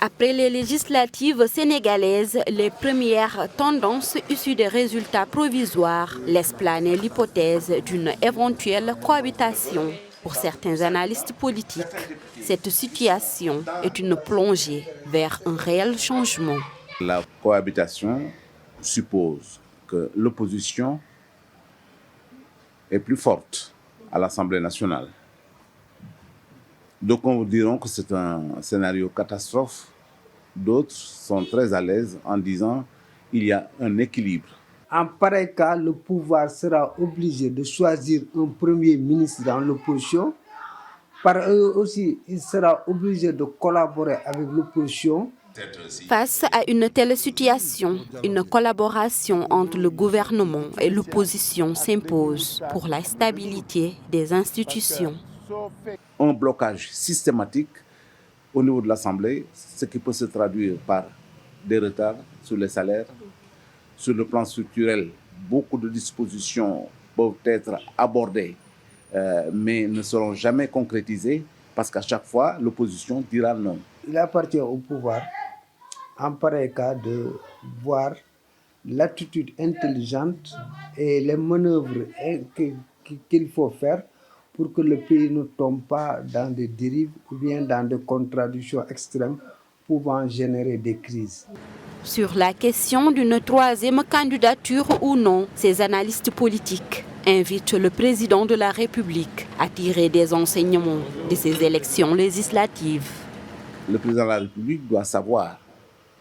Après les législatives sénégalaises, les premières tendances issues des résultats provisoires laissent planer l'hypothèse d'une éventuelle cohabitation. Pour certains analystes politiques, cette situation est une plongée vers un réel changement. La cohabitation suppose que l'opposition est plus forte à l'Assemblée nationale. Donc on diront que c'est un scénario catastrophe. D'autres sont très à l'aise en disant qu'il y a un équilibre. En pareil cas, le pouvoir sera obligé de choisir un premier ministre dans l'opposition. Par eux aussi, il sera obligé de collaborer avec l'opposition. Face à une telle situation, une collaboration entre le gouvernement et l'opposition s'impose pour la stabilité des institutions. Un blocage systématique au niveau de l'Assemblée, ce qui peut se traduire par des retards sur les salaires. Sur le plan structurel, beaucoup de dispositions peuvent être abordées, mais ne seront jamais concrétisées parce qu'à chaque fois, l'opposition dira non. Il appartient au pouvoir, en pareil cas, de voir l'attitude intelligente et les manœuvres qu'il faut faire pour que le pays ne tombe pas dans des dérives ou bien dans des contradictions extrêmes pouvant générer des crises. Sur la question d'une troisième candidature ou non, ces analystes politiques invitent le président de la République à tirer des enseignements de ces élections législatives. Le président de la République doit savoir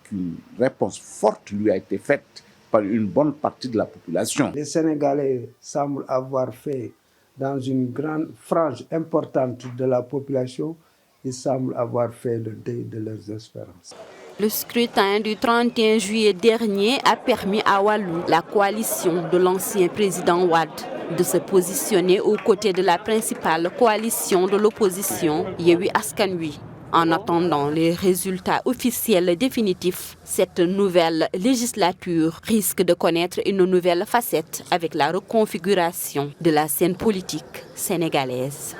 qu'une réponse forte lui a été faite par une bonne partie de la population. Les Sénégalais semblent avoir fait, dans une grande frange importante de la population, ils semblent avoir fait le deuil de leurs espérances. Le scrutin du 31 juillet dernier a permis à Wallu, la coalition de l'ancien président Wade, de se positionner aux côtés de la principale coalition de l'opposition, Yewwi Askan Wi. En attendant les résultats officiels définitifs, cette nouvelle législature risque de connaître une nouvelle facette avec la reconfiguration de la scène politique sénégalaise.